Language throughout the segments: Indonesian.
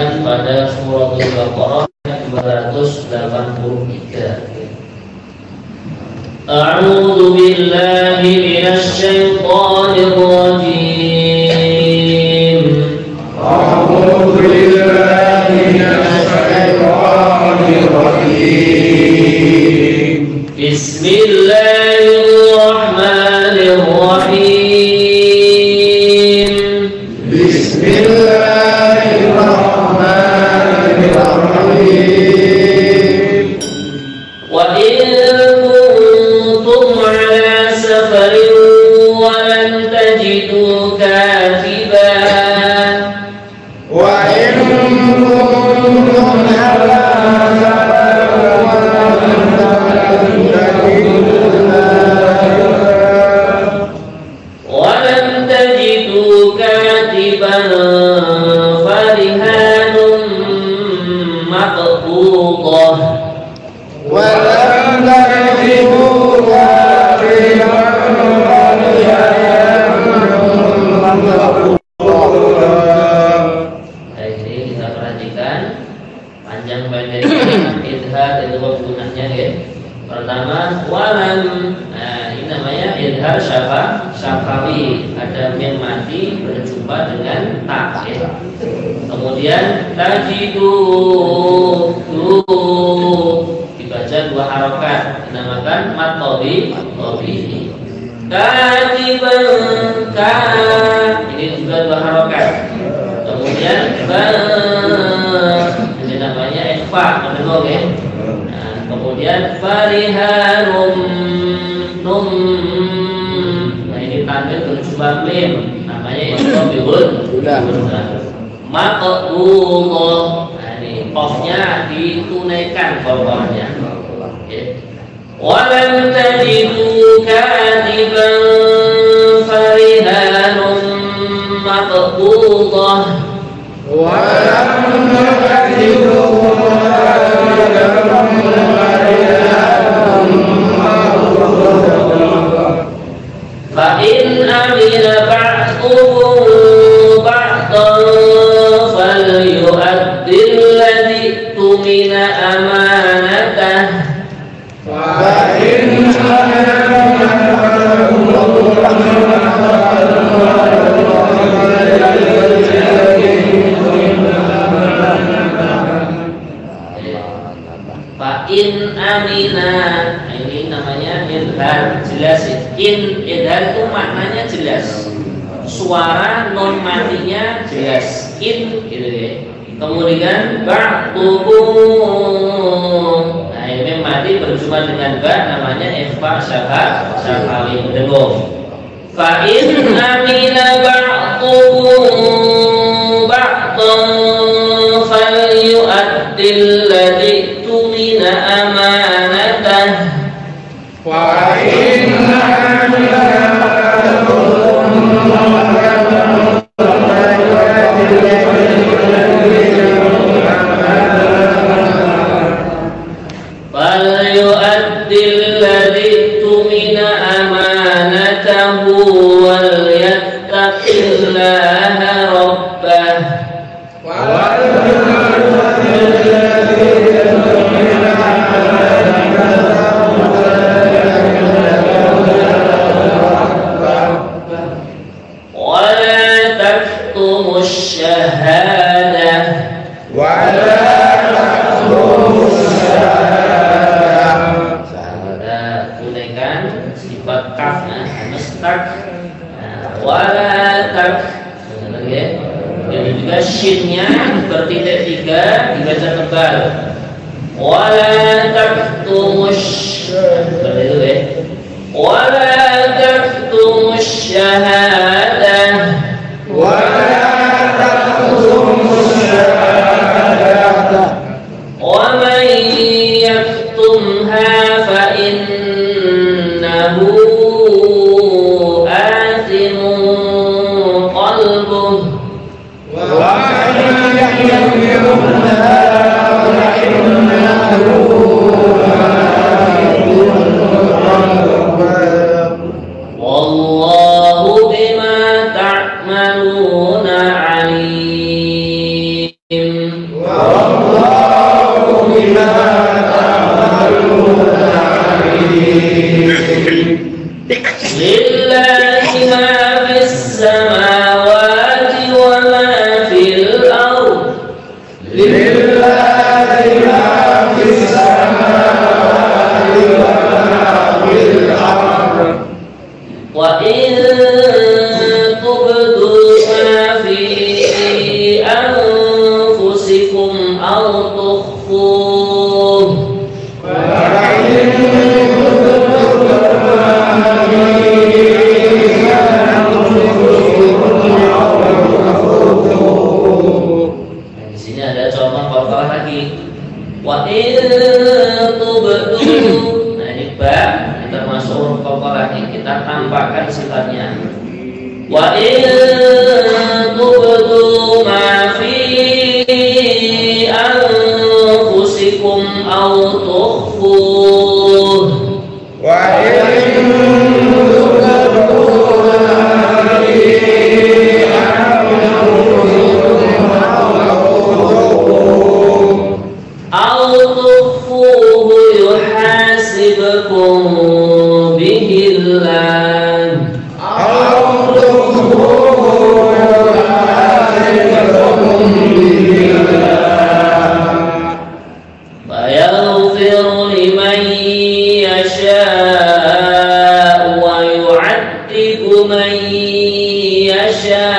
lihat pada surah Al-Baqarah 283. A'udzu billahi minasy syaithanir rajim. A'udzu billahi minasy syaithanir rajim. Bismillahirrahmanirrahim. Bismillahirrahmanirrahim. Wa in kuntum ala safarin wa lam tajidu katiban Wa in kuntum ala ولم تجدوا كاتبا فرهان مقبوضة ولم تجدوا كاتبا Ini kita perhatikan panjang pendeknya idhar itu gunanya ya. Pertama walam, nah ini namanya idhar syafawi, ada mim mati berjumpa dengan ta ya. Kemudian tajidu dibaca dua harokat, dinamakan mat tobi'i. Katiban ka, ini juga dua harokat. Kemudian ini namanya ikhfa, mendengung ya. Nah, kemudian farihanum num, nah ini tampil berjumpa mim, namanya ikhfa maqbullah. Nah ini qafnya ditunaikan bawahnya. Walam tajidu katiban farihanum maqbullah. Walam tajidu katiban farihanum maqbullah. Fa in amila ba'dukum ba'dan falyu'addi alladhi tumina amanatah. Fa in In amina, ini namanya idhar, jelas. In idhar itu maknanya jelas, suara non matinya jelas. In gitu ya. Kemudian ba'dukum, nah ini mati berjumpa dengan ba, namanya ikhfa syafawi, mendengung. Fa in amina ba'dukum ba'dan falyu'addil ladzi tumina amanatah. Wa inna falyu'addil ladzi tumina amanatahu wal yattaqillaha rabbah. Shinnya bertitik tiga dibaca tebal. Wala taktumus, seperti itu ya. Wala taktumus syahadah. Wala taktumus syahadah. Wa man yaktumha fa innahu athimun qalbuh. lillahi ma fis samawati wa ma fil ardh. Wa in tubdu ma fi anfusikum aw tukhfuhu wa in tubdu. Nah ini ba kita masuk qalqalah ini kita tampakkan sifatnya. Wa in tubdu ma fi anfusikum aw tukhfuh. Wa in tubdu ma fi aw tukhfuhu yuhasibkum bihillah. aw tukhfuhu yuhasibkum billah. Fayaghfiru liman yasha' wa yu'adzibu man yasha'.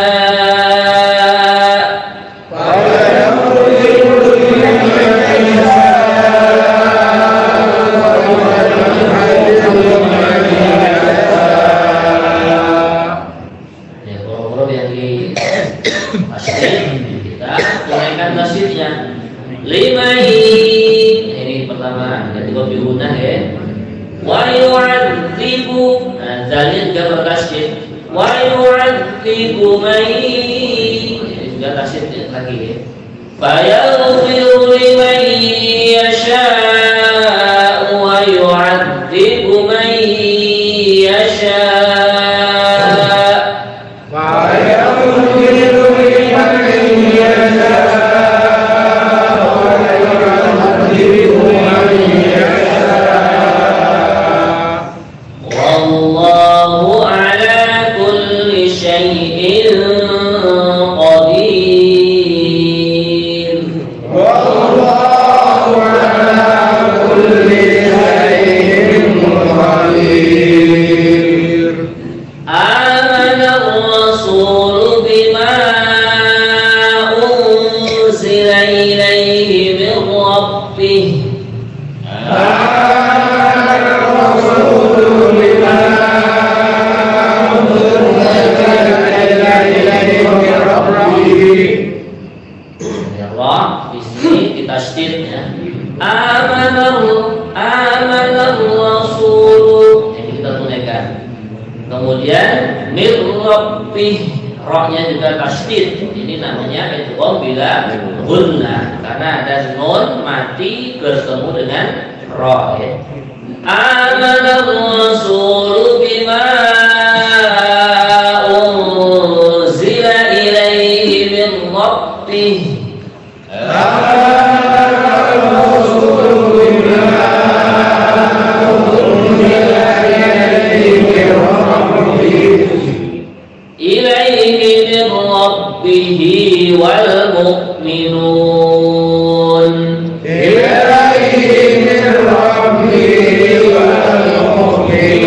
Ini pertama ketika bihunah ya. Wa yu'adzibu, zalil gambar tasydid. Wa yu'adzibu man, ini juga tasydid lagi ya. Fa yaghfiru liman yasha' wa yu'adzibu man yasha'. Fa yaghfiru liman yasha'. Wallahu ala kulli syai'in qadir. Wallahu ala kulli syai'in qadir. Amana ar-rasul bima unzila ilayhi min rabbih. Amanar rasul, ini kita tunaikan. Kemudian mir rabbih, ra-nya juga tasydid. Ini namanya idgham bila gunnah karena ada nun mati bertemu dengan ra ya. Amanar rasul bima unzila ilaihi min rabbih. Ilaihi min rabbihi wal mu'minun. Ilaihi min rabbihi wal mu'minun.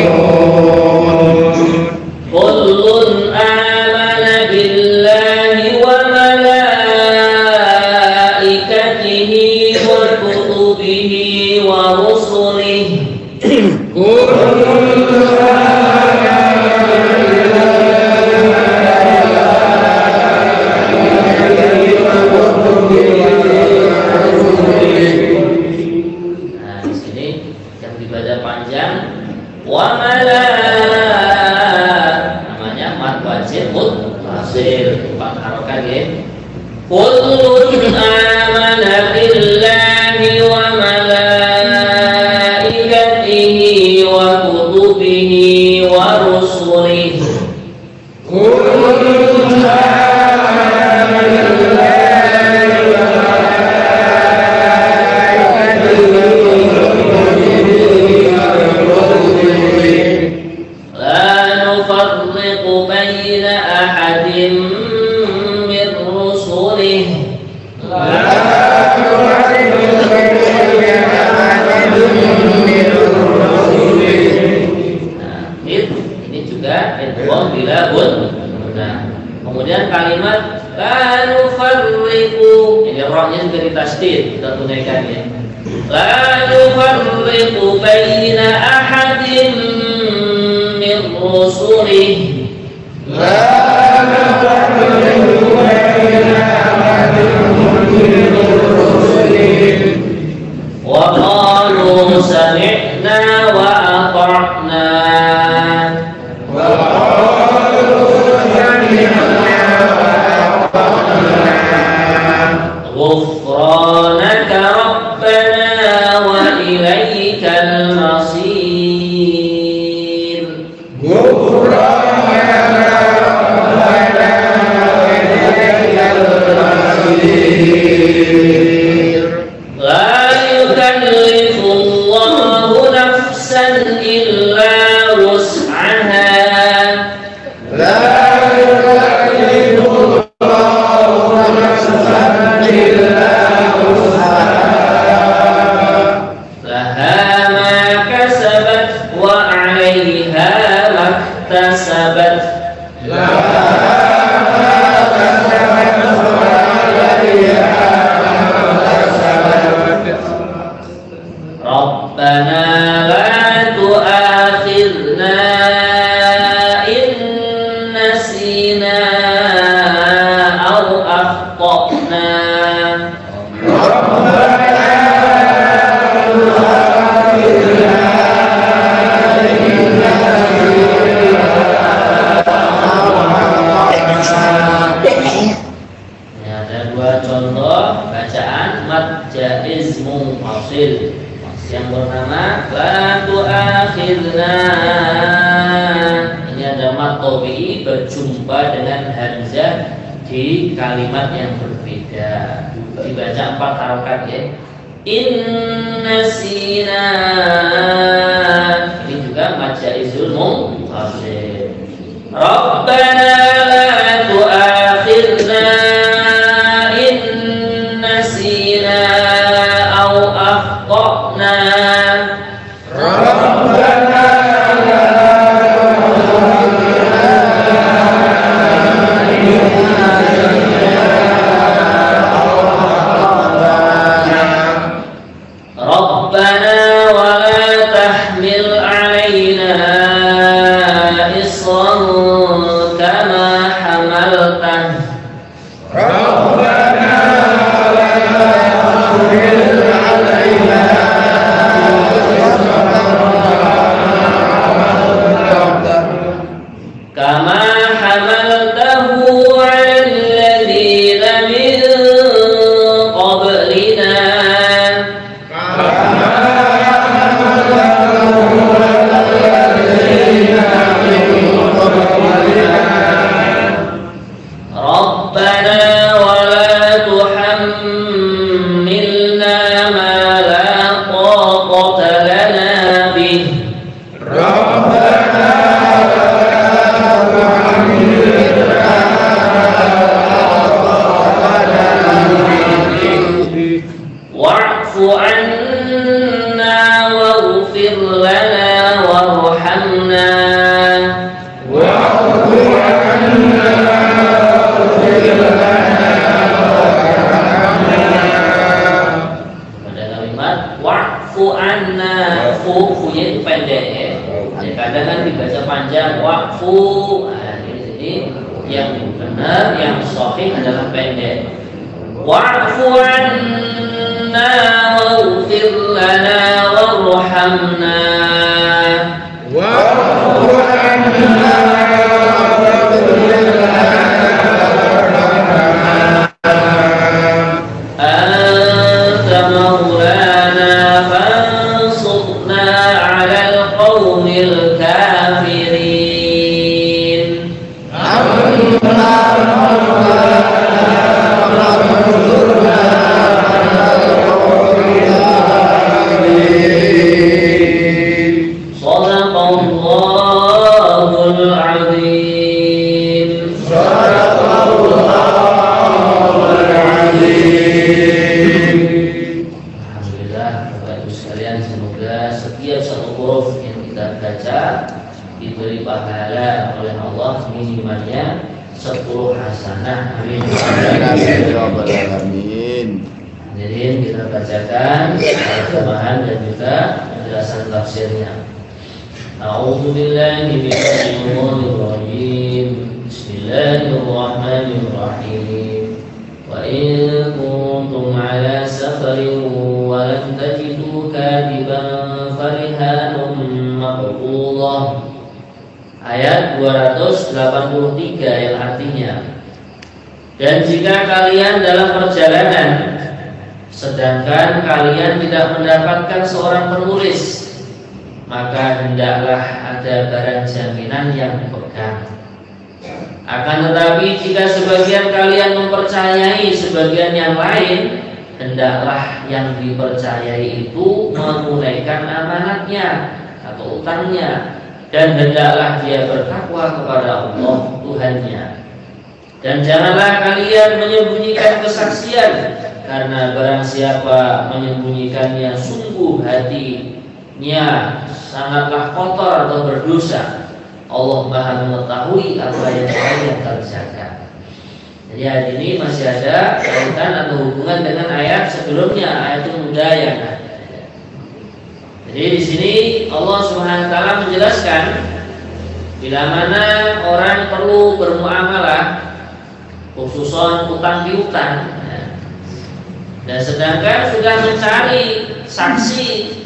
Kullun amana billahi wa malaikatihi wa kutubihi wa rusulihi. Wa namanya mad wajib muttasil 4 harokat ya. Kullun amana billahi wa malaikatihi Rawnya juga ditasdid, kita tunaikan ya. La nufarriqu baina ahadin min rusulih. La nufarriqu baina ahadin min rusulih. Wa qalu sami'na wa ata'na. Wa qalu sami'na wa ata'na. Ghufranaka rabbana wa ilaikal masir. Ghufranaka rabbana wa ilaikal masir. La yukallifu Allahu nafsan illa wus'aha. La yukallifu Allahu nafsan illa wus'aha. Laha ma kasabat wa 'alaiha maktasabat. Rabbana la tu'akhidna in nasina aw akhtana. Ini ada dua contoh bacaan mad jaiz munfasil yang bernama la tu'akhidna. Ini ada mad tabi'i berjumpa dengan hamzah di kalimat yang berbeda. Dibaca 4 harokat ya. Innasina. Ini juga mad jaizul munfasil. Rabbana la tu'akhidna in nasina aw akhtana. Rabbana Rabbana wa la tahmil 'alaina isran kama hamaltah. Rabbana la tahmil 'alaina Kama hamaltahu 'alal ladzina min qablina. Rabbana wa la tuhammilna ma la taqata lana bih. Wa'fu anna waghfir lana warhamna. Pada kalimat wa'fu anna, fu-nya itu pendek ya. Kadang kan dibaca panjang wa'fu. Nah, ini yang benar, yang sahih adalah pendek. Wa'fu anna waghfir lana warhamna. Anta maulana fansurna 'alal qaumil kafirin. Shadaqallahul azim. Alhamdulillah, Bapak Ibu sekalian, semoga setiap satu huruf yang kita baca diberi pahala oleh Allah minimalnya 10 hasanah. Amin. Amin. Hadirin, kita bacakan terjemahan dan juga penjelasan tafsirnya. A'udzu billahi minasyaitonir rajim. Bismillahirrahmanirrahim. Wa in kuntum 'ala safarin wa lam tajidu katiban farihanun maqbudah. Ayat 283 yang artinya, dan jika kalian dalam perjalanan sedangkan kalian tidak mendapatkan seorang penulis, maka hendaklah ada barang jaminan yang dipegang. Akan tetapi jika sebagian kalian mempercayai sebagian yang lain, hendaklah yang dipercayai itu menunaikan amanatnya atau utangnya, dan hendaklah dia bertakwa kepada Allah Tuhannya. Dan janganlah kalian menyembunyikan kesaksian, karena barang siapa menyembunyikannya sungguh hatinya sangatlah kotor atau berdosa. Allah Maha mengetahui apa yang kalian kerjakan. Jadi ayat ini masih ada kaitan atau hubungan dengan ayat sebelumnya, ayat Al-Mudayyanah. Jadi di sini Allah Subhanahu wa taala menjelaskan bila mana orang perlu bermuamalah, khususon utang piutang, dan sedangkan sudah mencari saksi,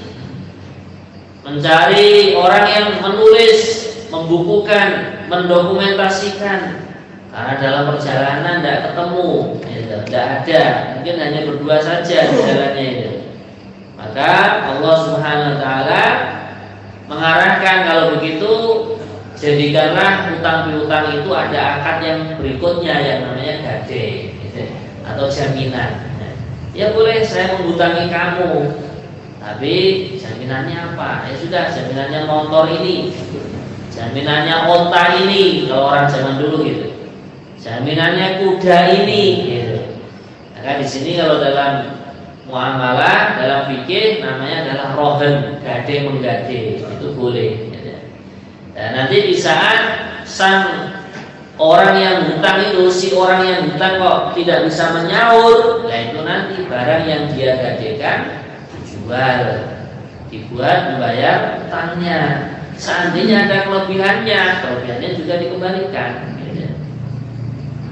mencari orang yang menulis, membukukan, mendokumentasikan, karena dalam perjalanan tidak ketemu, tidak ada, mungkin hanya berdua saja jalannya itu. Maka Allah Subhanahu wa taala mengarahkan kalau begitu jadikanlah utang piutang itu ada akad yang berikutnya yang namanya gade atau jaminan. Ya boleh saya menghutangi kamu, tapi jaminannya apa? Ya sudah, jaminannya motor ini, jaminannya onta ini kalau orang zaman dulu gitu, jaminannya kuda ini gitu. Maka di sini kalau dalam muamalah, dalam fikih namanya adalah rohen, gade menggade, itu boleh. Dan nanti di saat sang orang yang hutang itu, si orang yang hutang kok tidak bisa menyaur, nah itu nanti barang yang dia gadekan dijual, dibuat membayar hutangnya. Seandainya ada kelebihannya juga dikembalikan.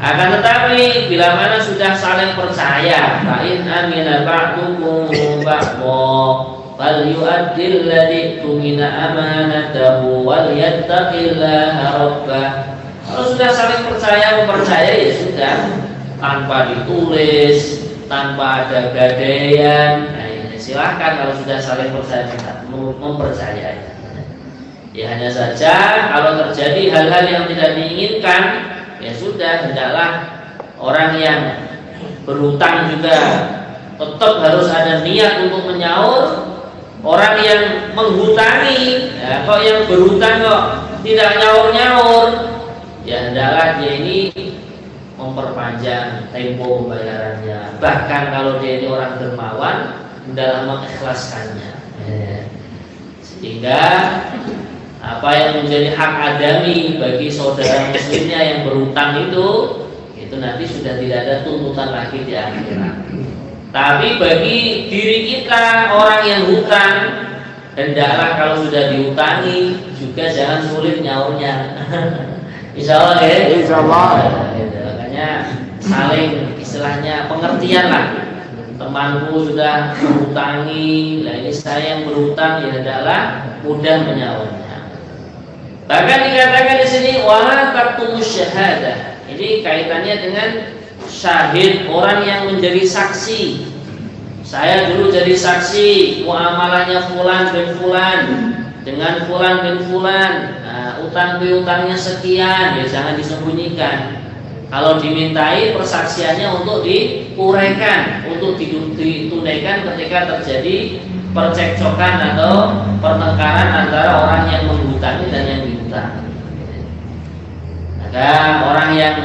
Akan tetapi bila mana sudah saling percaya, fa in amina ba'dukum ba'dha fal yu'addil ladzi tumina amanatahu wal yattaqillaha rabbah. Kalau sudah saling percaya mempercayai, ya sudah, tanpa ditulis, tanpa ada gadaian, nah ini silahkan kalau sudah saling percaya mempercayai. Ya hanya saja kalau terjadi hal-hal yang tidak diinginkan, ya sudah, hendaklah orang yang berhutang juga tetap harus ada niat untuk menyaur. Orang yang menghutangi, ya, kok yang berhutang kok tidak nyaur-nyaur, ya hendaklah dia ini memperpanjang tempo pembayarannya. Bahkan kalau dia ini orang dermawan, hendaklah mengikhlaskannya, sehingga apa yang menjadi hak adami bagi saudara muslimnya yang berhutang itu nanti sudah tidak ada tuntutan lagi di akhirat. Tapi bagi diri kita orang yang hutang, hendaklah kalau sudah dihutangi juga jangan sulit nyaurnya. Insya Allah ya. Insya Allah. Makanya saling istilahnya pengertian lah. Temanku sudah menghutangi, lah ini saya yang berhutang, ya hendaklah mudah menyaurnya. Bahkan dikatakan di sini wala taktumus syahadah. Ini kaitannya dengan syahid, orang yang menjadi saksi. Saya dulu jadi saksi muamalahnya fulan bin fulan dengan fulan bin fulan, utang piutangnya sekian, ya jangan disembunyikan. Kalau dimintai persaksiannya untuk diuraikan, untuk ditunaikan ketika terjadi percekcokan atau pertengkaran antara orang yang menghutangi dan yang dihutang. Maka orang yang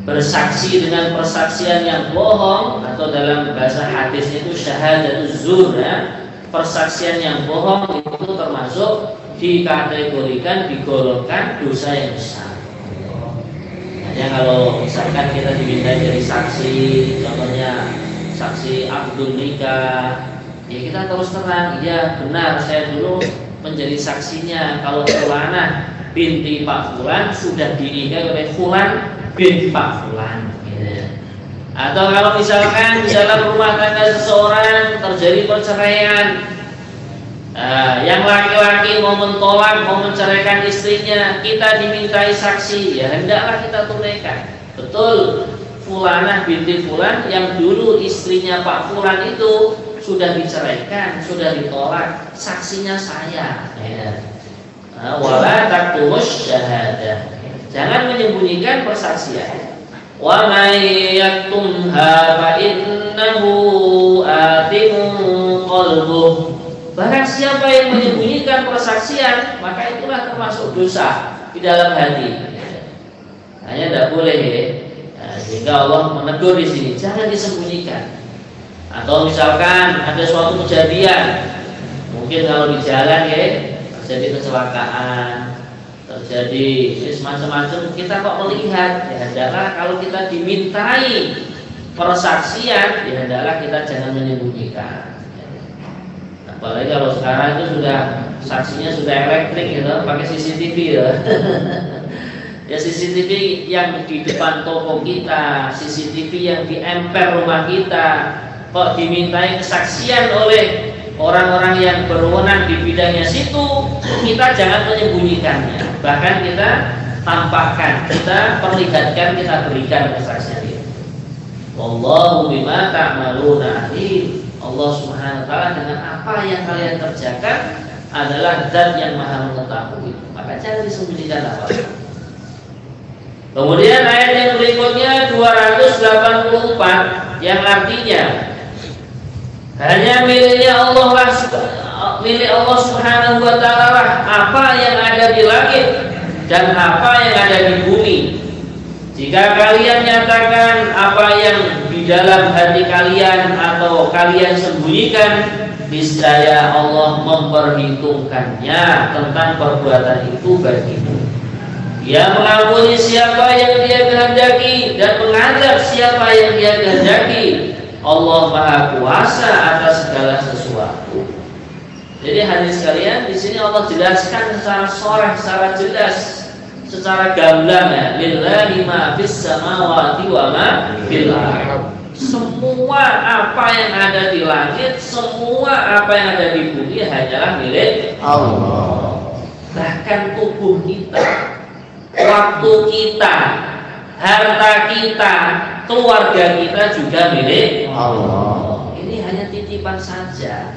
bersaksi dengan persaksian yang bohong, atau dalam bahasa hadis itu syahadatuz zur, ya, persaksian yang bohong itu termasuk dikategorikan, digolongkan dosa yang besar. Hanya kalau misalkan kita diminta jadi saksi, contohnya saksi akdun nikah, ya kita terus terang, ya benar saya dulu menjadi saksinya kalau Fulanah binti Pak Fulan sudah dinikahi oleh Fulan binti Pak Fulan. Gitu. Atau kalau misalkan di dalam rumah tangga seseorang terjadi perceraian, yang laki-laki mau mentolak, mau menceraikan istrinya, kita dimintai saksi, ya hendaklah kita tunaikan. Betul, Fulanah binti Fulan yang dulu istrinya Pak Fulan itu sudah diceraikan, sudah ditolak, saksinya saya. Ya. Wala taktumus syahadah. Jangan menyembunyikan persaksian. Wa may yaktumha fa innahu atimun qalbuh. Barang siapa yang menyembunyikan persaksian, maka itulah termasuk dosa di dalam hati. Hanya tidak boleh ya. Sehingga Allah menegur di sini, jangan disembunyikan. Atau misalkan ada suatu kejadian, mungkin kalau di jalan ya terjadi kecelakaan, terjadi macam-macam, kita kok melihat, ya hendaklah kalau kita dimintai persaksian, ya hendaklah kita jangan menyembunyikan. Apalagi kalau sekarang itu sudah saksinya sudah elektrik gitu, pakai CCTV ya. Ya CCTV yang di depan toko kita, CCTV yang di emper rumah kita, kok dimintai kesaksian oleh orang-orang yang berwenang di bidangnya situ, kita jangan menyembunyikannya. Bahkan kita tampakkan, kita perlihatkan, kita berikan kesaksian itu. Wallahu bima ta'maluna alim. Allah Subhanahu wa taala dengan apa yang kalian kerjakan adalah zat yang maha mengetahui. Maka jangan disembunyikan apa-apa. Kemudian ayat yang berikutnya 284 yang artinya hanya miliknya Allah lah, milik Allah Subhanahu wa taala lah apa yang ada di langit dan apa yang ada di bumi. Jika kalian nyatakan apa yang di dalam hati kalian atau kalian sembunyikan, niscaya Allah memperhitungkannya tentang perbuatan itu bagimu. Dia mengampuni siapa yang Dia kehendaki dan mengadab siapa yang Dia kehendaki. Allah Maha Kuasa atas segala sesuatu. Jadi hadis sekalian, di sini Allah jelaskan secara sharah, secara jelas, secara gamblang ya, lillahi ma fis samawati wa ma fil ardh. Semua apa yang ada di langit, semua apa yang ada di bumi hanyalah milik Allah. Bahkan tubuh kita, waktu kita, harta kita, keluarga kita juga milik Allah. Ini hanya titipan saja.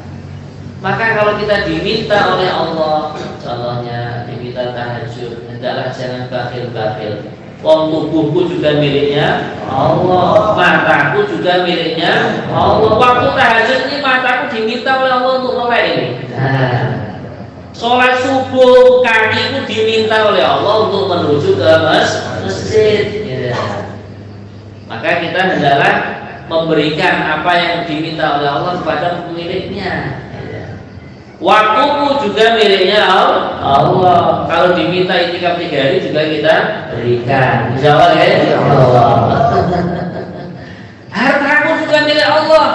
Maka kalau kita diminta oleh Allah, contohnya diminta tahajud, hendaklah jangan bakhil-bakhil. Wong tubuhku juga miliknya Allah, mataku juga miliknya Allah. Waktu tahajud ini mataku diminta oleh Allah untuk melek ini. Nah, sholat subuh kakiku diminta oleh Allah untuk menuju ke masjid. Ya. Maka kita hendaklah memberikan apa yang diminta oleh Allah kepada pemiliknya. Waktuku juga miliknya Allah. Kalau diminta itikaf 3 hari juga kita berikan. Insyaallah ya Allah. Hartaku juga milik Allah.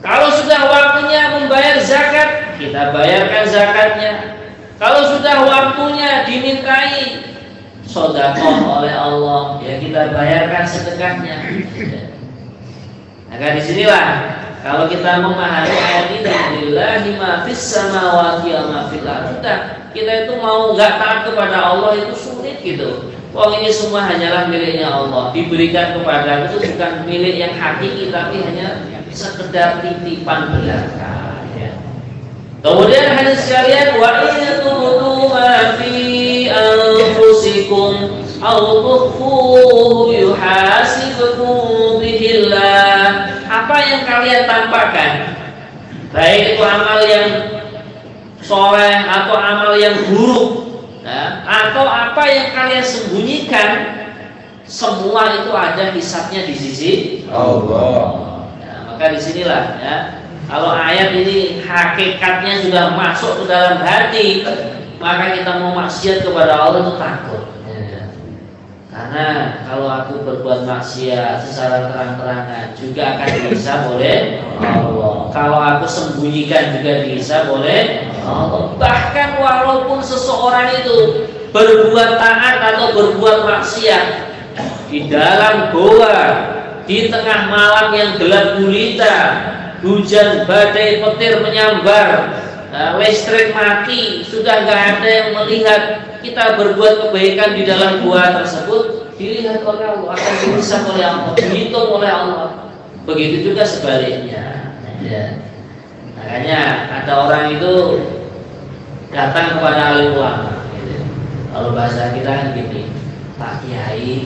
Kalau sudah waktunya membayar zakat, kita bayarkan zakatnya. Kalau sudah waktunya dimintai sedekah oleh Allah, ya kita bayarkan sedekahnya. Maka disinilah kalau kita memahami ayat ini, lillahi ma fis samawati wa ma fil ardh, kita itu mau nggak taat kepada Allah itu sulit gitu. Wong ini semua hanyalah miliknya Allah, diberikan kepada itu bukan milik yang hakiki, tapi hanya sekedar titipan belaka. Ya. Kemudian hadis sekalian, wa in tubdu ma fi anfusikum aw tukhfuhu yuhasibkum bihillah. Apa yang kalian tampakkan, baik itu amal yang soleh atau amal yang buruk, ya, atau apa yang kalian sembunyikan, semua itu ada hisabnya di sisi Allah. Ya, maka disinilah ya, kalau ayat ini hakikatnya sudah masuk ke dalam hati, maka kita mau maksiat kepada Allah itu takut. Ya. Karena kalau aku berbuat maksiat secara terang-terangan juga akan dihisab oleh Allah. Kalau aku sembunyikan juga dihisab oleh Allah. Bahkan walaupun seseorang itu berbuat taat atau berbuat maksiat di dalam goa, di tengah malam yang gelap gulita, hujan badai petir menyambar, listrik mati, sudah nggak ada yang melihat, kita berbuat kebaikan di dalam gua tersebut dilihat oleh Allah, akan dihisab oleh Allah, dihitung oleh Allah. Begitu juga sebaliknya. Ya. Makanya ada orang itu datang kepada alim ulama. Gitu. Kalau bahasa kita kan gini, Pak Kiai,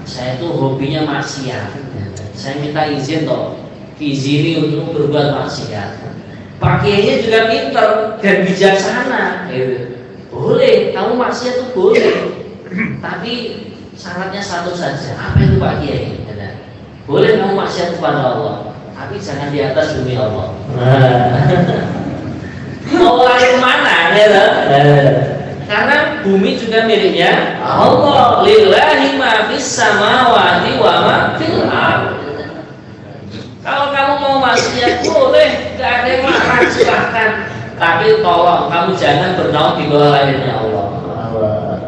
saya tuh hobinya maksiat. Saya minta izin toh, izini untuk berbuat maksiat. Pak Kiainya juga pintar dan bijaksana. Gitu. Boleh, kamu maksiat tuh boleh, tapi syaratnya satu saja. Apa itu Pak Kiai? Boleh kamu maksiat kepada Allah, tapi jangan di atas bumi Allah. Mau lari kemana? Ya, karena bumi juga miliknya Allah. Lillahi ma fis samawati wa ma fil ardh. Kalau kamu mau maksiat boleh, gak ada yang marah, silahkan. Tapi tolong kamu jangan bernaung di bawah lahirnya Allah.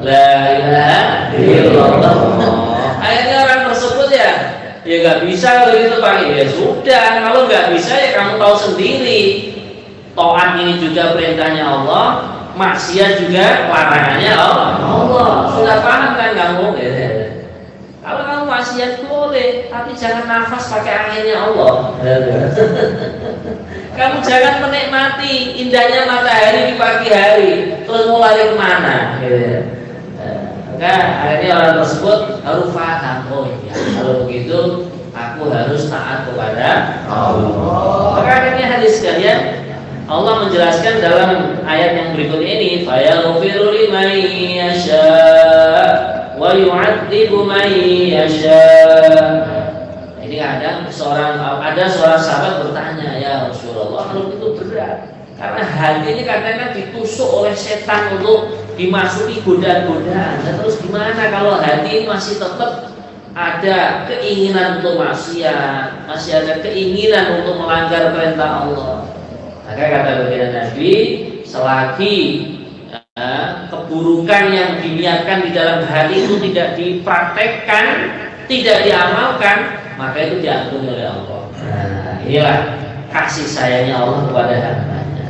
La ilaha illallah. Akhirnya orang tersebut ya nggak bisa kalau gitu Pak. Ya sudah, kalau nggak bisa ya kamu tahu sendiri. Taat ini juga perintahnya Allah, maksiat juga larangannya Allah. Sudah paham kan kamu? Kalau kamu maksiat boleh, tapi jangan nafas pakai anginnya Allah. Kamu jangan menikmati indahnya matahari di pagi hari, terus mau lari kemana? Maka akhirnya orang tersebut harus paham, oh iya, kalau begitu aku harus taat kepada Allah. Maka akhirnya hadis sekalian, Allah menjelaskan dalam ayat yang berikut ini, fayaghfiru liman yasha wa yu'adzibu man yasha. Jadi ada seorang sahabat bertanya, ya Rasulullah, kalau itu berat, karena hati ini kadang-kadang ditusuk oleh setan untuk dimasuki godaan-godaan. Dan terus gimana kalau hati ini masih tetap ada keinginan untuk maksiat, masih ada keinginan untuk melanggar perintah Allah? Maka kata baginda Nabi, selagi keburukan yang diniatkan di dalam hati itu tidak dipraktekkan, tidak diamalkan, maka itu diampuni oleh Allah. Nah, inilah kasih sayangnya Allah kepada hambanya.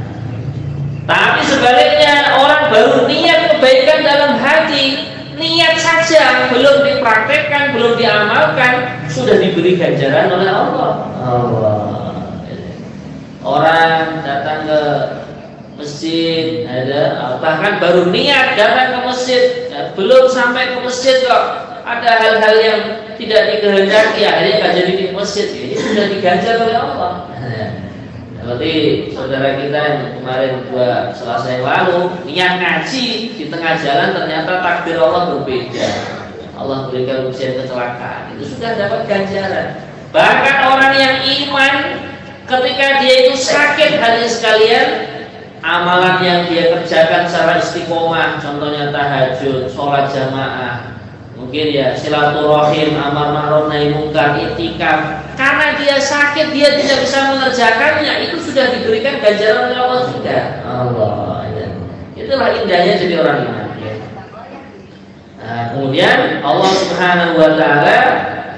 Tapi sebaliknya, orang baru niat kebaikan dalam hati, niat saja, belum dipraktekkan, belum diamalkan, sudah diberi ganjaran oleh Allah. Orang datang ke masjid, bahkan baru niat datang ke masjid, belum sampai ke masjid kok ada hal-hal yang tidak dikehendaki, akhirnya nggak jadi di masjid. Ini sudah diganjar oleh Allah. Seperti saudara kita yang kemarin Selasa yang lalu niat ngaji, di tengah jalan ternyata takdir Allah berbeda, Allah berikan ujian kecelakaan, itu sudah dapat ganjaran. Bahkan orang yang iman, ketika dia itu sakit hati sekalian, amalan yang dia kerjakan secara istiqomah, contohnya tahajud, sholat jamaah, mungkin ya silaturahim, amar ma'ruf nahi munkar, i'tikaf, karena dia sakit, dia tidak bisa mengerjakannya, itu sudah diberikan ganjaran oleh Allah juga. Allah, ya. Itulah indahnya jadi orang iman. Ya. Nah, kemudian Allah Subhanahu Wa Taala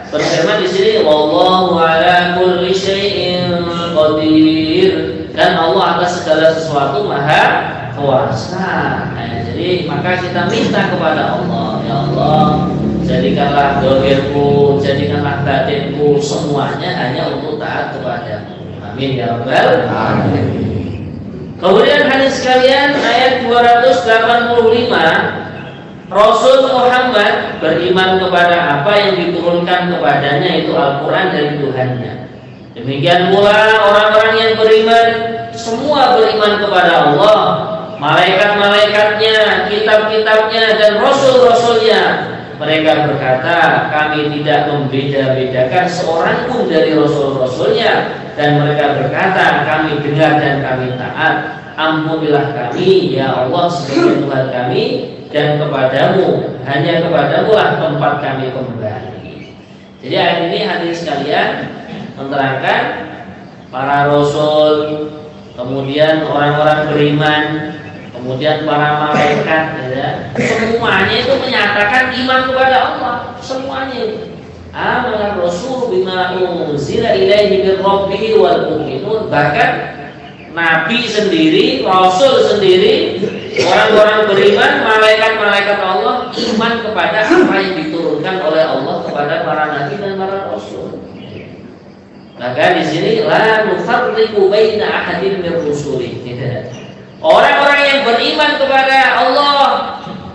berfirman di sini, wallahu ala kulli syai'in qadir, dan Allah atas segala sesuatu maha kuasa. Nah, jadi maka kita minta kepada Allah, ya Allah, jadikanlah dohirku, jadikanlah batinku, semuanya hanya untuk taat kepadamu. Amin ya rabbal alamin. Kemudian hadis sekalian, ayat 285, Rasul Muhammad beriman kepada apa yang diturunkan kepadanya, itu Al-Quran dari Tuhannya. Demikian pula orang-orang yang beriman, semua beriman kepada Allah, malaikat-malaikatnya, kitab-kitabnya, dan rasul-rasulnya. Mereka berkata, kami tidak membeda-bedakan seorang pun dari rasul-rasulnya. Dan mereka berkata, kami dengar dan kami taat. Ampunilah kami, ya Allah, sebagai Tuhan kami, dan kepadamu, hanya kepadamu lah tempat kami kembali. Jadi ayat ini hadirin sekalian menerangkan para rasul, kemudian orang-orang beriman, kemudian para malaikat, ya, semuanya itu menyatakan iman kepada Allah, semuanya itu. Amana rasul bima unzila ilaihi min rabbih wal mu'minun. Bahkan nabi sendiri, rasul sendiri, orang-orang beriman, malaikat-malaikat Allah iman kepada apa yang diturunkan oleh Allah kepada para nabi dan para rasul. Maka di sini la nufarriqu baina ahadin min rusuli. Orang-orang yang beriman kepada Allah,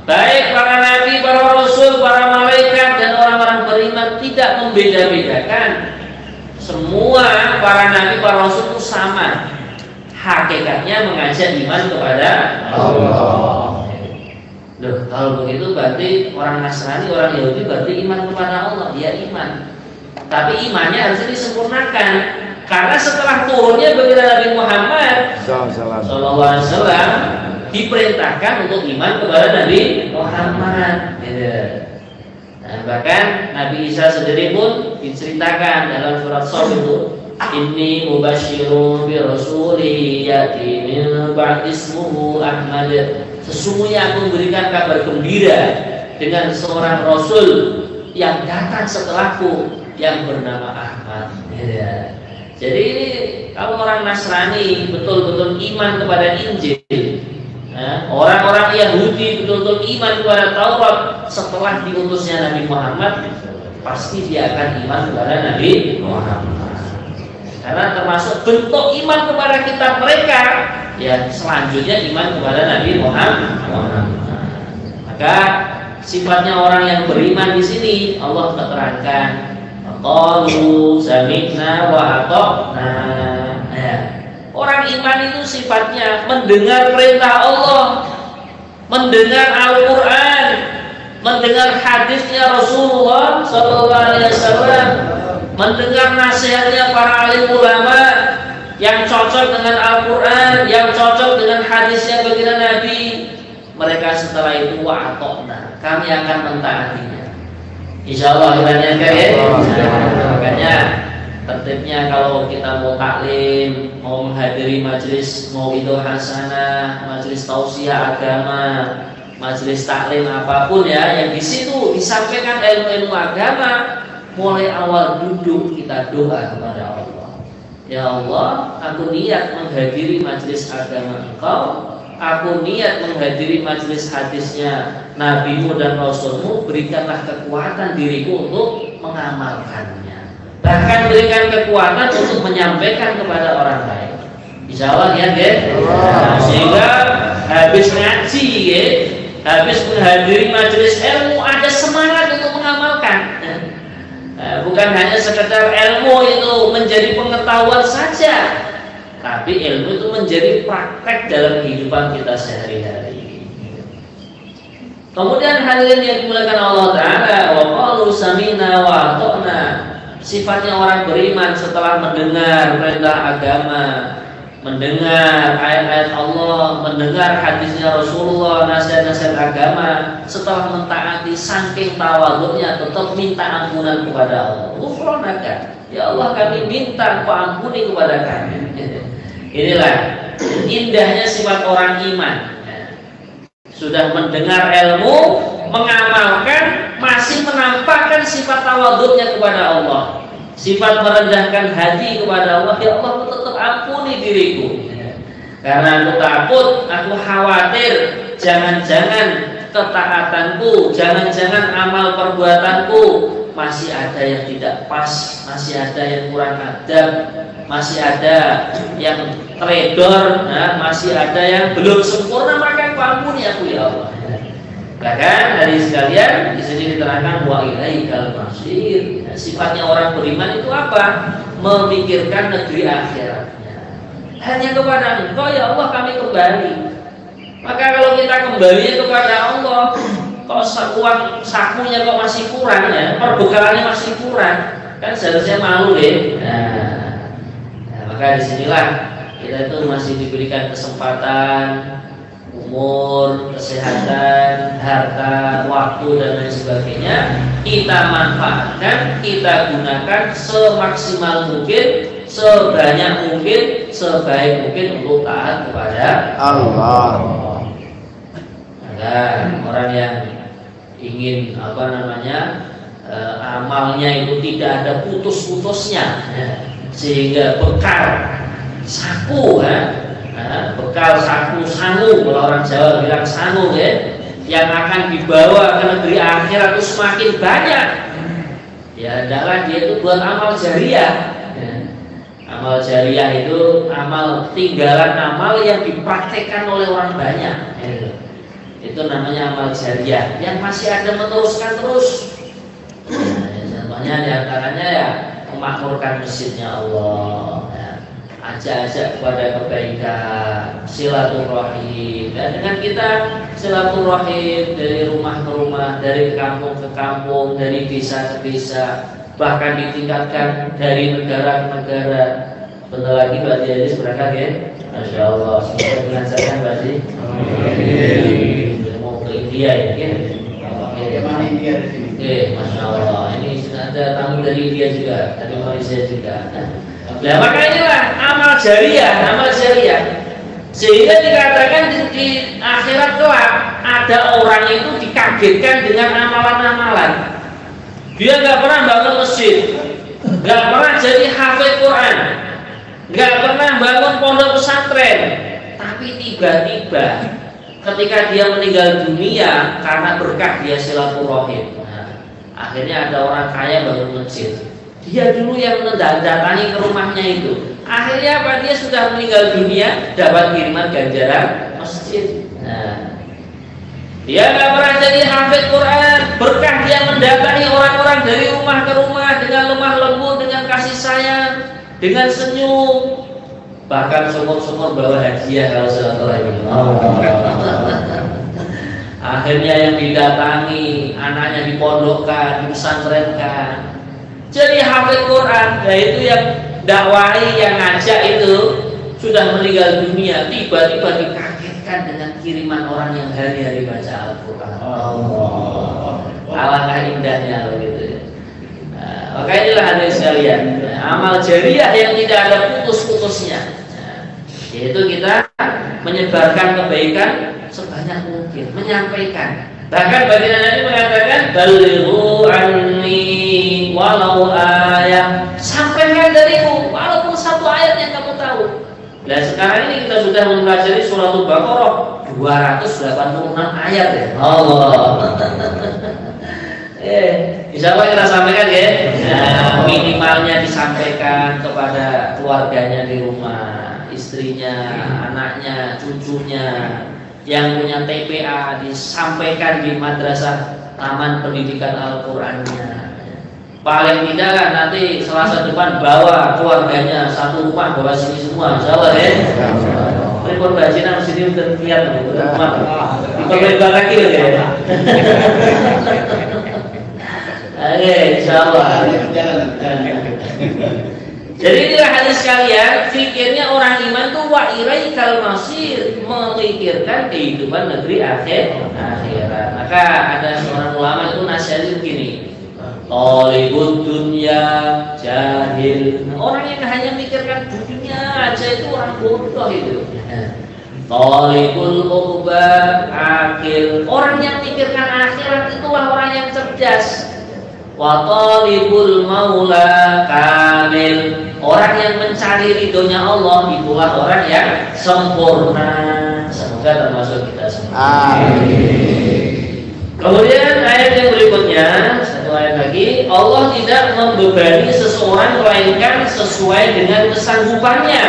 baik para nabi, para rasul, para malaikat dan orang-orang beriman, tidak membeda-bedakan. Semua para nabi, para rasul itu sama. Hakikatnya mengajak iman kepada Allah. Loh, kalau begitu berarti orang Nasrani, orang Yahudi berarti iman kepada Allah, dia iman. Tapi imannya harus disempurnakan. Karena setelah turunnya baginda Nabi Muhammad sallallahu alaihi wasallam diperintahkan untuk iman kepada Nabi Muhammad. Nah, bahkan Nabi Isa sendiri pun diceritakan dalam surat Shaf itu, inni mubasyirun bi rasuli yati min ba'di ismuhu Ahmad. Sesungguhnya aku memberikan kabar gembira dengan seorang rasul yang datang setelahku yang bernama Ahmad. Ya. Jadi ini kalau orang Nasrani betul-betul iman kepada Injil, nah, orang-orang Yahudi betul-betul iman kepada Taurat setelah diutusnya Nabi Muhammad, pasti dia akan iman kepada Nabi Muhammad. Karena termasuk bentuk iman kepada kitab mereka, ya selanjutnya iman kepada Nabi Muhammad. Maka sifatnya orang yang beriman di sini Allah terangkan, qalu sami'na wa ata'na. Ya. Orang iman itu sifatnya mendengar perintah Allah, mendengar Al-Qur'an, mendengar hadisnya Rasulullah SAW, mendengar nasihatnya para alim ulama yang cocok dengan Al-Quran, yang cocok dengan hadisnya baginda Nabi. Mereka setelah itu wa'atokna, kami akan mentaatinya. Insya Allah ya. Makanya tertibnya kalau kita mau taklim, mau menghadiri majelis mauidul hasanah, majelis tausiah agama, majelis taklim apapun ya, yang di situ disampaikan ilmu-ilmu agama, mulai awal duduk kita doa kepada Allah. Ya Allah, aku niat menghadiri majelis agama Engkau, aku niat menghadiri majelis hadisnya Nabi-Mu dan Rasul-Mu, berikanlah kekuatan diriku untuk mengamalkannya. Bahkan berikan kekuatan untuk menyampaikan kepada orang lain. Insya Allah ya, nah, sehingga habis ngaji, ya, habis menghadiri majelis ilmu, ada semangat untuk mengamalkan. Bukan hanya sekedar ilmu itu menjadi pengetahuan saja, tapi ilmu itu menjadi praktek dalam kehidupan kita sehari-hari. Kemudian hadirin yang dimuliakan Allah Ta'ala, wa qalu sami'na wa ata'na. Sifatnya orang beriman setelah mendengar perintah agama, mendengar ayat-ayat Allah, mendengar hadisnya Rasulullah, nasihat-nasihat agama, setelah mentaati saking tawadhunya tetap minta ampunan kepada Allah. Ghufranaka, ya Allah kami minta Engkau ampuni kepada kami. Inilah indahnya sifat orang iman. Sudah mendengar ilmu, mengamalkan, masih menampakkan sifat tawadhunya kepada Allah, sifat merendahkan hati kepada Allah. Ya Allah, tetap ampuni diriku, karena aku takut, aku khawatir, jangan-jangan ketaatanku, jangan-jangan amal perbuatanku masih ada yang tidak pas, masih ada yang kurang adab, masih ada yang teledor, nah, masih ada yang belum sempurna, maka Kau ampuni aku ya Allah. Bahkan dari sekalian di sini diterangkan wa ilaikal masir. Sifatnya orang beriman itu apa? Memikirkan negeri akhiratnya. Hanya kepada Engkau ya Allah kami kembali. Maka kalau kita kembali kepada Allah, kok uang sakunya kok masih kurang ya, perbekalannya masih kurang, kan seharusnya malu deh. Nah, maka disinilah kita itu masih diberikan kesempatan umur, kesehatan, harta, waktu dan lain sebagainya kita manfaatkan, kita gunakan semaksimal mungkin, sebanyak mungkin, sebaik mungkin untuk taat kepada Allah. Nah, orang yang ingin amalnya itu tidak ada putus-putusnya, sehingga bekal saku, bekal saku sangu, kalau orang Jawa bilang sangu ya, yang akan dibawa ke negeri akhirat itu semakin banyak. Ya, adalah dia itu buat amal jariah. Amal jariah itu amal tinggalan amal yang dipraktekkan oleh orang banyak. Itu namanya amal jariah yang masih ada meneruskan terus. Contohnya diantaranya ya memakmurkan masjidnya Allah, ajak-ajak kepada kebaikan, silaturahim. Dan dengan kita silaturahim dari rumah ke rumah, dari kampung ke kampung, dari desa ke desa, bahkan ditingkatkan dari negara ke negara. Bentar lagi Mbak Diadis berangkat ya, Masya Allah. Semoga dilancarkan Mbak Di. Mau ke India ya? Bagaimana India di sini? Oke, Masya Allah. Ini sudah ada tamu dari India juga, dari Malaysia juga. Nah, maka inilah amal jariah. Sehingga dikatakan di akhirat kelak ada orang itu dikagetkan dengan amalan-amalan. Dia nggak pernah bangun masjid, nggak pernah jadi hafid Quran, nggak pernah bangun pondok pesantren, tapi tiba-tiba ketika dia meninggal dunia karena berkah dia silaturahim, akhirnya ada orang kaya bangun masjid. Dia dulu yang mendatangi ke rumahnya itu. Akhirnya apa? Dia sudah meninggal dunia dapat kiriman ganjaran masjid. Nah, dia nggak pernah jadi hafid Quran, berkah dia mendatangi orang-orang dari rumah ke rumah dengan lemah lembut, dengan kasih sayang, dengan senyum, bahkan syukur-syukur bawa hadiah kalau silaturahim. Akhirnya yang didatangi anaknya dipondokkan, dipesantrenkan. Jadi hafid Quran, yaitu yang dakwai, yang ngajak itu sudah meninggal dunia, tiba-tiba dikagetkan dengan kiriman orang yang hari-hari baca Al-Quran. Alangkah indahnya begitu. Nah, maka inilah hadirin sekalian, amal jariah yang tidak ada putus-putusnya, yaitu kita menyebarkan kebaikan sebanyak mungkin, menyampaikan. Bahkan baginda Nabi mengatakan balighu anni walau ayat, sampaikan dariku walaupun satu ayat yang kamu tahu. Nah sekarang ini kita sudah mempelajari surat Al-Baqarah 286 ayat ya. Allah. Insya Allah kita sampaikan ya. Nah, minimalnya disampaikan kepada keluarganya di rumah, istrinya, anaknya, cucunya. Yang punya TPA disampaikan di madrasah taman pendidikan Al-Qurannya. Paling tidak kan nanti Selasa depan bawa keluarganya satu rumah, bawa sini semua, insya Allah ya. Report bajinan sini udah kelihatan rumah. Diperlebar lagi ya. Oke, insya Allah. Jadi inilah hadis sekalian, fikirnya orang iman tuh wa ilaikal masir, memikirkan kehidupan negeri akhirat. Maka ada seorang ulama itu nasihatnya begini, talibud dunya jahil. Orang yang hanya mikirkan dunia aja itu orang bodoh itu. Talibul uqba akil. Orang yang mikirkan akhirat itulah orang yang cerdas. Wa talibul maula kamil. Orang yang mencari ridhonya Allah itulah orang yang sempurna. Semoga termasuk kita semua. Kemudian ayat yang berikutnya, satu ayat lagi, Allah tidak membebani seseorang melainkan sesuai dengan kesanggupannya.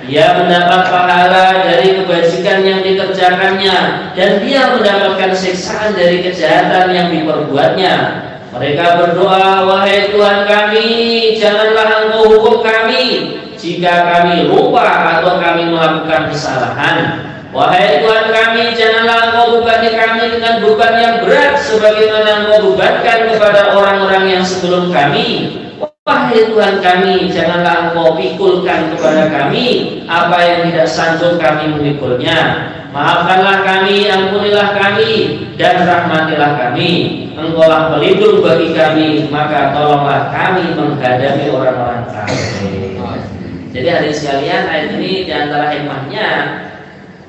Dia mendapat pahala dari kebajikan yang dikerjakannya, dan dia mendapatkan siksaan dari kejahatan yang diperbuatnya. Mereka berdoa, wahai Tuhan kami, janganlah Engkau hukum kami jika kami lupa atau kami melakukan kesalahan. Wahai Tuhan kami, janganlah Engkau bebani kami dengan beban yang berat sebagaimana Engkau bebankan kepada orang-orang yang sebelum kami. Wahai Tuhan kami, janganlah Engkau pikulkan kepada kami apa yang tidak sanggup kami memikulnya. maafkanlah kami, ampunilah kami, dan rahmatilah kami. Engkaulah pelindung bagi kami, maka tolonglah kami menghadapi orang-orang kafir. Jadi hadirin sekalian, ayat ini diantara hikmahnya,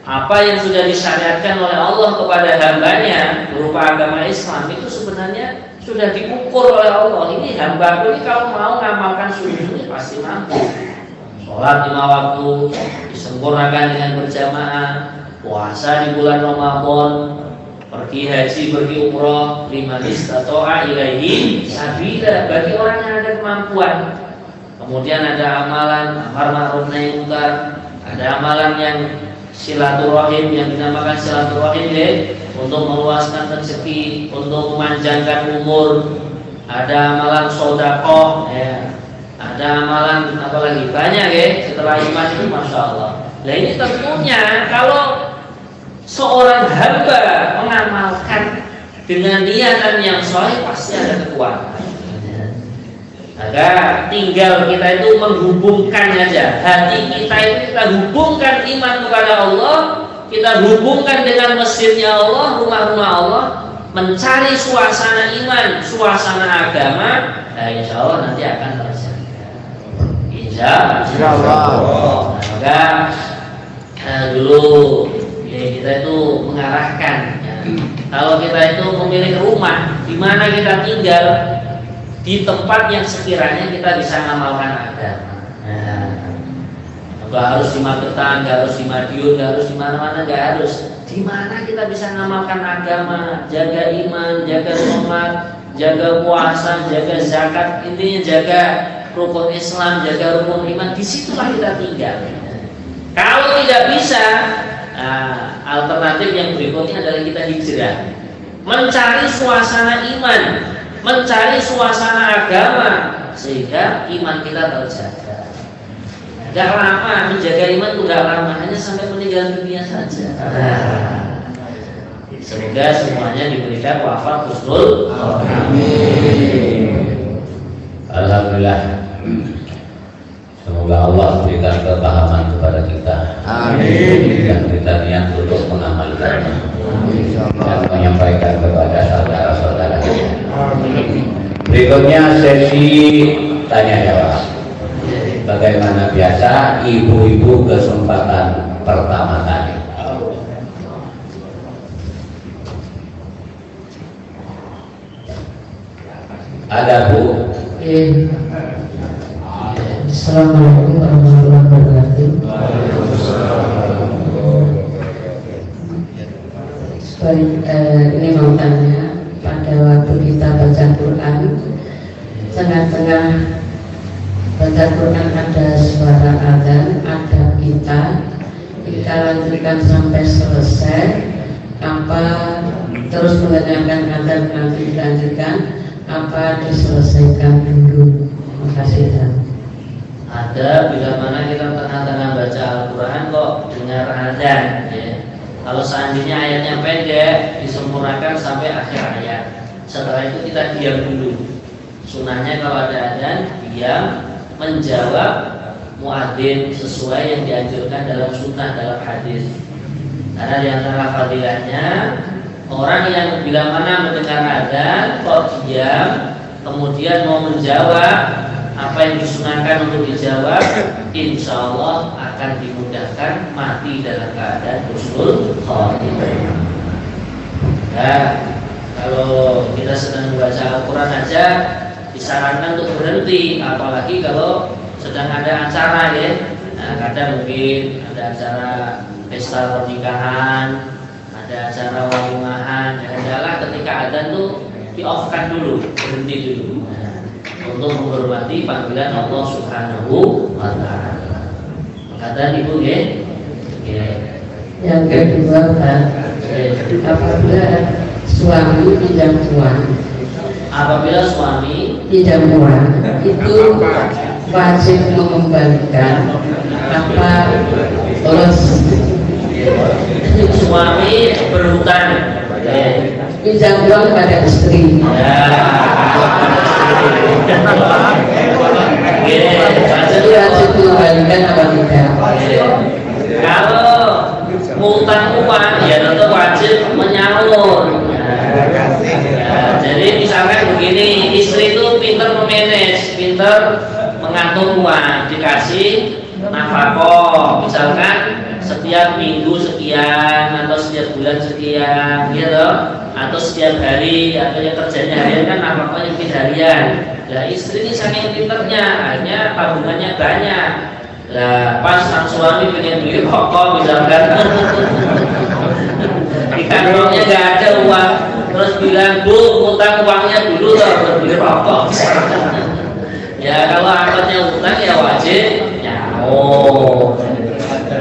apa yang sudah disyariatkan oleh Allah kepada hambanya berupa agama Islam itu sebenarnya sudah diukur oleh Allah. Ini hamba ini kalau mau ngamalkan sunnah ini pasti mampu. Sholat 5 waktu disempurnakan dengan berjamaah, puasa di bulan Ramadan, pergi haji, pergi umroh, liman istata'a ilaihi sabila bagi orang yang ada kemampuan. Kemudian ada amalan amar ma'ruf nahi munkar, ada amalan yang silaturahim yang dinamakan silaturahim untuk meluaskan rezeki, untuk memanjangkan umur. Ada amalan sedekah, ada amalan apalagi banyak setelah iman itu, masya Allah. Nah ini tentunya kalau seorang hamba mengamalkan dengan niatan yang sahih pasti ada kekuatan. Maka tinggal kita itu menghubungkan aja hati kita itu, kita hubungkan iman kepada Allah, kita hubungkan dengan masjidnya Allah, rumah-rumah Allah, mencari suasana iman, suasana agama. Nah, insya Allah nanti akan terjadi. Insya Allah. Maka dulu kita itu mengarahkan. Kalau kita itu memilih rumah di mana kita tinggal, di tempat yang sekiranya kita bisa mengamalkan agama. Nggak harus di Magetan, nggak harus di Madiun, nggak harus di mana-mana, nggak harus. Di mana kita bisa mengamalkan agama, jaga iman, jaga sholat, jaga puasa, jaga zakat, intinya jaga rukun Islam, jaga rukun iman. Disitulah kita tinggal. Kalau tidak bisa, alternatif yang berikutnya adalah kita hijrah, mencari suasana iman, mencari suasana agama sehingga iman kita terjaga. Gak lama menjaga iman itu, gak lama, hanya sampai meninggal dunia saja. Semoga semuanya diberikan wafat husnul. Amin. Alhamdulillah. Semoga Allah berikan kepahaman kepada kita. Amin. Dan kita niat untuk mengamalkan dan menyampaikan kepada saudara-saudara kita. Berikutnya sesi tanya jawab. Bagaimana biasa ibu-ibu kesempatan pertama kali. Ada Bu? Assalamualaikum warahmatullahi wabarakatuh. Ini mau tanya, pada waktu kita baca Quran, tengah-tengah baca Quran ada suara adzan, ada kita lanjutkan sampai selesai, apa terus mendengarkan adzan nanti dilanjutkan, apa diselesaikan dulu? Terima kasih. Ada bila mana kita tengah-tengah baca Al-Quran kok dengar adzan, Kalau seandainya ayatnya pendek, disempurnakan sampai akhir ayat. Setelah itu kita diam dulu. Sunahnya kalau ada adzan, diam, menjawab muadzin sesuai yang dianjurkan dalam sunnah, dalam hadis. Karena di antara fadilahnya, orang yang bila mana mendengar adzan kok diam, kemudian mau menjawab apa yang disunahkan untuk dijawab, insya Allah akan dimudahkan mati dalam keadaan husnul khotimah. Nah, kalau kita sedang membaca Al-Quran aja disarankan untuk berhenti, apalagi kalau sedang ada acara Nah, kadang mungkin ada acara pesta pernikahan, ada acara walimahan, adalah ketika adzan tuh di-off-kan dulu, berhenti dulu. Untuk menghormati panggilan Allah Subhanahu wa Ta'ala. Kata Ibu Yang kedua, Pak, apabila suami pinjam uang, pinjam uang itu wajib mengembalikan apa terus suami berhutang pinjam uang pada istri. Jadi wajib mengembalikan apa tidak? Kalau ngutang utang uang, ya tentu wajib menyaur. Jadi misalkan begini, istri itu pinter memanage, pinter mengatur uang, dikasih nafkah, misalkan setiap minggu sekian atau setiap bulan sekian, gitu, atau setiap hari, atau yang kerjanya harian kan nafkahnya mungkin harian. Nah istri ini saking pinternya, akhirnya tabungannya banyak. Nah pas sang suami pengen beli rokok misalkan, di kantongnya nggak ada uang, terus bilang, Bu, utang uangnya dulu loh buat beli rokok. Ya kalau angkotnya utang ya wajib nyaur.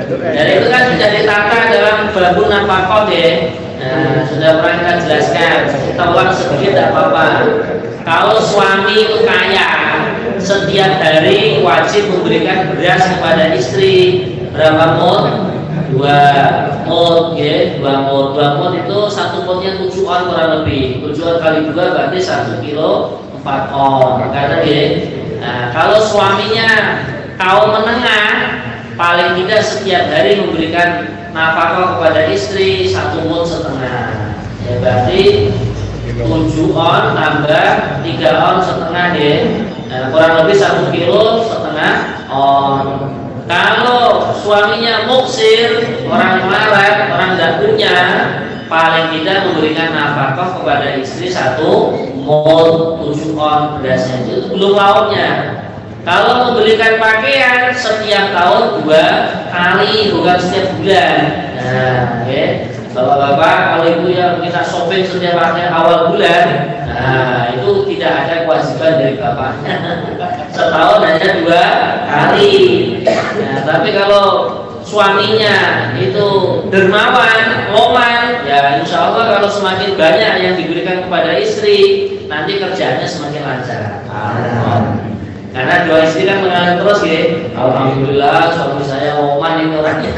Jadi itu kan sudah ditata dalam babun nafkah ya. Nah, sudah pernah kita jelaskan. Kita ulang sedikit tidak apa-apa. Kalau suami itu kaya, setiap hari wajib memberikan beras kepada istri. Berapa mut? 2 mut, ya. 2 mut. 2 mut itu satu mutnya 7 on kurang lebih. 7 on kali 2 berarti 1 kilo 4 on. Karena ya. Nah, kalau suaminya kaum menengah, paling tidak setiap hari memberikan nafkah kepada istri 1,5 mut. Ya berarti 7 on tambah 3 on setengah ya. Nah, kurang lebih 1,5 kilo on. Kalau suaminya muksir, orang melarat, orang tidak punya, paling tidak memberikan nafkah kepada istri 1 mut 7 on berasnya, itu belum lauknya. Kalau membelikan pakaian setiap tahun 2 kali, bukan setiap bulan. Nah, oke. Bapak-bapak, kalau ibu yang kita shopping setiap awal bulan, nah itu tidak ada kewajiban dari bapaknya. Setahun hanya 2 kali. Nah, tapi kalau suaminya itu dermawan, loman, ya insya Allah kalau semakin banyak yang diberikan kepada istri, nanti kerjanya semakin lancar. Karena dua istri kan mengalir terus ya. Alhamdulillah suami saya oman ini orangnya.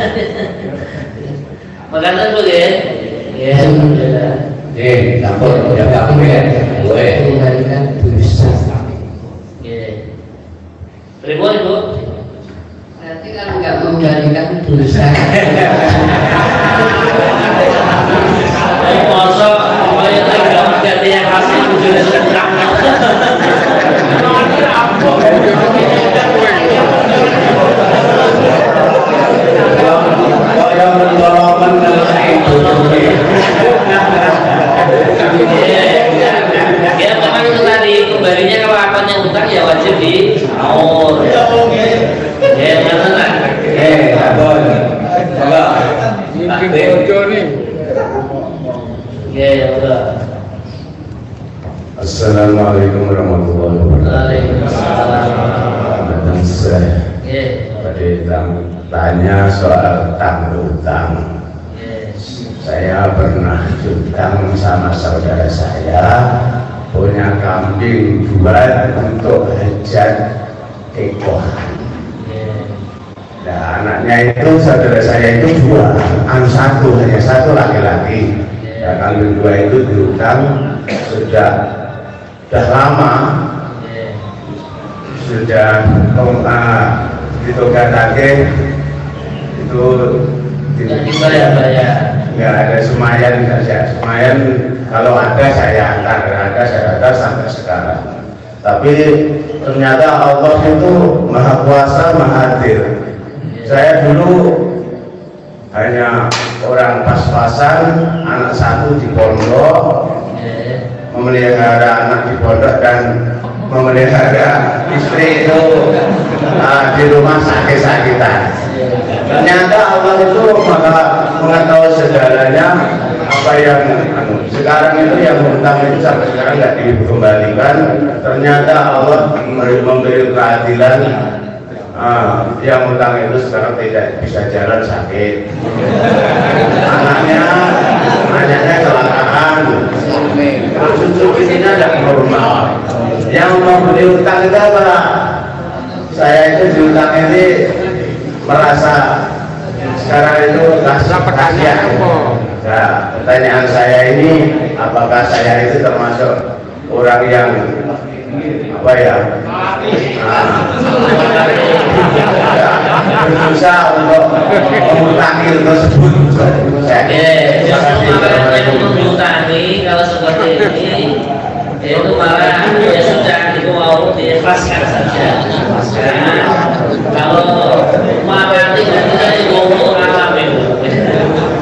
Makanya dulu ya. Ya, alhamdulillah. Campur udah aku ya. Boleh. Mengendalikan dosa. Ya. Ribuan Bu. Berarti kalau nggak mengendalikan dosa. Masa pokoknya tidak menjadi yang kasih sudah sedang. Ya memang itu tadi kembalinya kalau akunnya utang ya wajib di nyaur. Ya benar. Ya udah. Assalamualaikum warahmatullahi wabarakatuh. Waalaikumsalam. Saya tanya soal utang. Saya pernah utang sama saudara saya, punya kambing 2 untuk hajat ekohan. Nah anaknya itu saudara saya itu 2, hanya satu laki-laki. Nah kambing 2 itu diutang sudah lama, sudah ditogatake itu nggak ada semayan, kalau ada saya antar sampai sekarang. Tapi ternyata Allah itu maha kuasa, maha adil. Saya dulu hanya orang pas-pasan, anak 1 di pondok, memelihara anak di pondok dan memelihara istri itu di rumah sakit-sakitan. Ternyata Allah itu mengetahui segalanya. Apa yang sekarang itu yang hutang itu sampai sekarang nggak dikembalikan. Ternyata Allah memberi keadilan. Yang hutang itu sekarang tidak bisa jalan, sakit. Anaknya kecelakaan. Cucu bininya tidak normal. Yang mau beli hutang itu apa? Saya itu di hutang ini merasa sekarang itu kasihan. Nah, pertanyaan saya ini, apakah saya itu termasuk orang yang apa ya? berusaha untuk mengutangi tersebut. Justru malah yang mengutangi kalau seperti ini itu malah ya sudah itu mau diikhlaskan saja. Kalau mati dan tidak dibawa alamin.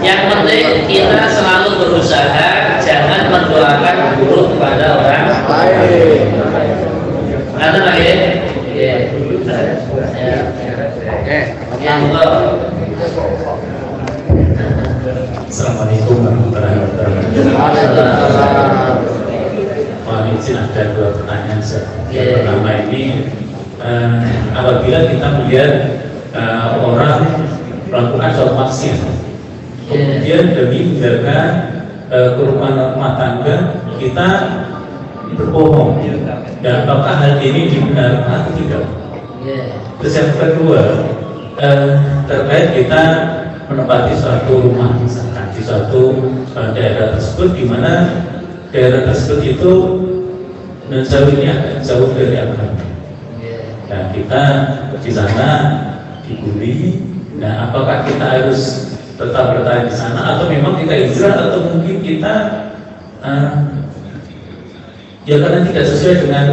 Yang penting kita selalu berusaha jangan mendoakan buruk kepada orang lain. Ada lagi? Assalamualaikum warahmatullahi wabarakatuh. Mohon izin ada dua pertanyaan. Yang pertama ini, apabila kita melihat orang melakukan suatu maksiat, kemudian demi menjaga kerukunan rumah tangga kita berbohong, dan apakah hal ini dibenarkan atau tidak? Terus yang kedua, terkait kita menempati suatu rumah, misalkan di suatu daerah tersebut, di mana daerah tersebut itu jauh dari agama, dan kita di sana dibully. Nah, apakah kita harus tetap bertahan di sana, atau memang kita hijrah, atau mungkin kita ya karena tidak sesuai dengan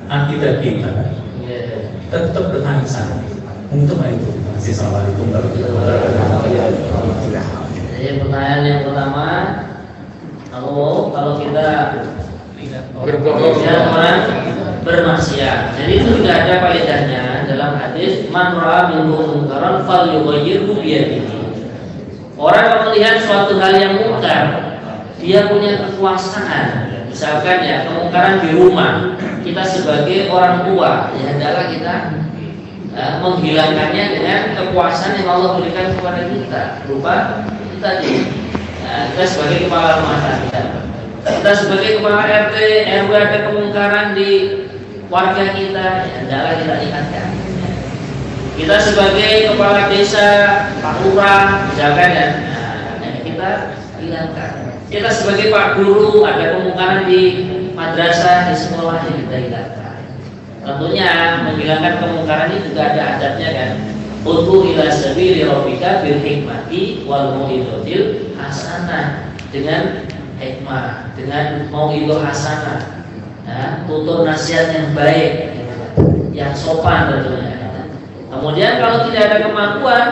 akidah kita tetap bertahan di sana. Untuk itu, Assalamualaikum warahmatullahi wabarakatuh. Jadi pertanyaan yang pertama, kalau kita orang bermaksiat, jadi itu tidak ada faedahnya dalam hadis man ra'a minkum munkaran falyughayyirhu biyadihi. Orang yang melihat suatu hal yang mungkar, dia punya kekuasaan. Misalkan ya kemungkaran di rumah, kita sebagai orang tua, ya hendaklah kita menghilangkannya dengan kekuasaan yang Allah berikan kepada kita, berupa kita kita sebagai kepala rumah tangga, kita sebagai kepala RT RW, ada kemungkaran di warga kita, ya hendaklah kita ingatkan. Kita sebagai kepala desa, Pak Lurah, misalkan ya, kita hilangkan. Kita sebagai Pak Guru, ada kemungkaran di madrasah, di sekolah, yang kita hilangkan. Tentunya menghilangkan kemungkaran ini juga ada adabnya kan. Ud'u ila sabili rabbika bil hikmati wal mau'izatil hasanah, dengan hikmah, dengan mau'izah hasanah, ya, tutur nasihat yang baik, yang sopan tentunya. Kemudian kalau tidak ada kemampuan,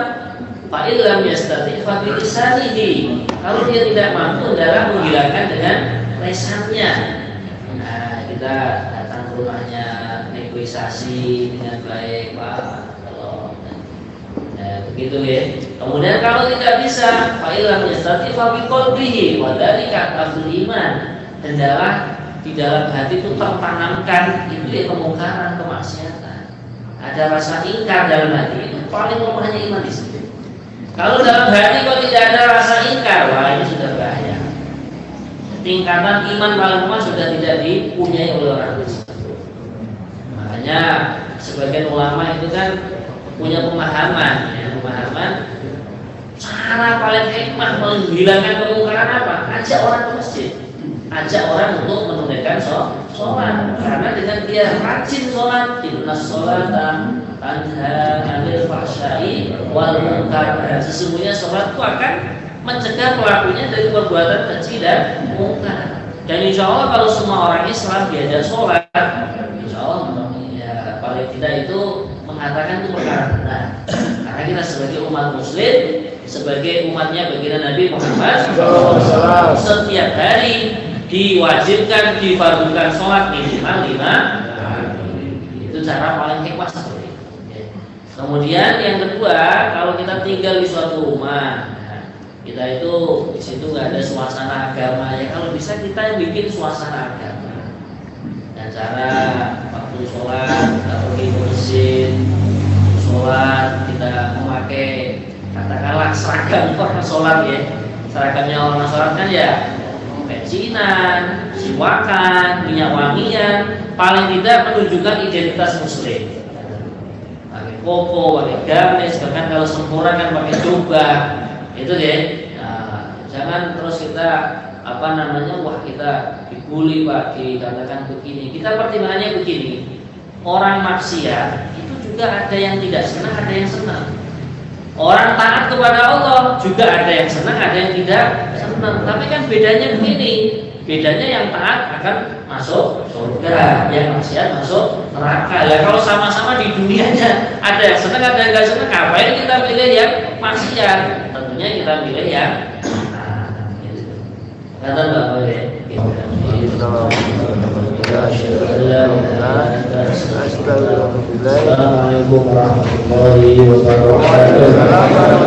fa illam yastati' fa bi lisanihi. Kalau dia tidak mampu adalah menghilangkan dengan lisannya. Nah, kita datang ke rumahnya, negosiasi dengan baik, Pak. Kalau begitu ya. Kemudian kalau tidak bisa, fa illam yastati' fa bi qalbihi wa dzalika aslul iman. Hendaklah di dalam hati itu tertanamkan itu ya kemungkaran, kemaksiatan. Ada rasa ingkar dalam hati, itu paling lemahnya iman di situ. Kalau dalam hati kok tidak ada rasa ingkar, wah ini sudah bahaya. Tingkatan iman paling lemah sudah tidak dipunyai oleh orang tersebut. Makanya sebagian ulama itu kan punya pemahaman, cara paling hikmah menghilangkan kemungkaran apa? Ajak orang ke masjid, ajak orang untuk menunaikan sholat. Karena dengan dia rajin sholat, innas sholata tanha 'anil fahsya'i wal munkar. Sesungguhnya sholat itu akan mencegah pelakunya dari perbuatan keji dan munkar. Dan insya Allah kalau semua orang Islam diajak sholat, insya Allah ya, paling tidak itu mengatakan itu perkara benar. Karena kita sebagai umat Muslim, sebagai umatnya baginda Nabi Muhammad SAW, setiap hari diwajibkan, difardukan sholat minimal 5. Itu cara paling hikmah seperti itu. Kemudian yang kedua, kalau kita tinggal di suatu rumah, kita itu di situ nggak ada suasana agama, ya kalau bisa kita yang bikin suasana agama. Dan cara waktu sholat, kita pergi ke masjid, sholat, kita memakai katakanlah seragam orang sholat ya. Seragamnya orang sholat kan ya bensinan, siwakan, minyak wangian, paling tidak menunjukkan identitas muslim. Pakai koko, pakai gamis, bahkan kalau sempurna kan pakai jubah, itu deh. Nah, jangan terus kita wah kita dibully Pak, dikatakan begini. Kita pertimbangannya begini, orang maksiat itu juga juga ada yang tidak senang, ada yang senang. Orang taat kepada Allah juga ada yang senang, ada yang tidak senang. Tapi kan bedanya begini, bedanya yang taat akan masuk surga, yang maksiat masuk neraka. Ya kalau sama-sama di dunianya ada yang senang, ada yang nggak senang, ngapain kita pilih yang maksiat? Tentunya kita pilih yang kata Mbak Boleh. Assalamualaikum warahmatullahi wabarakatuh.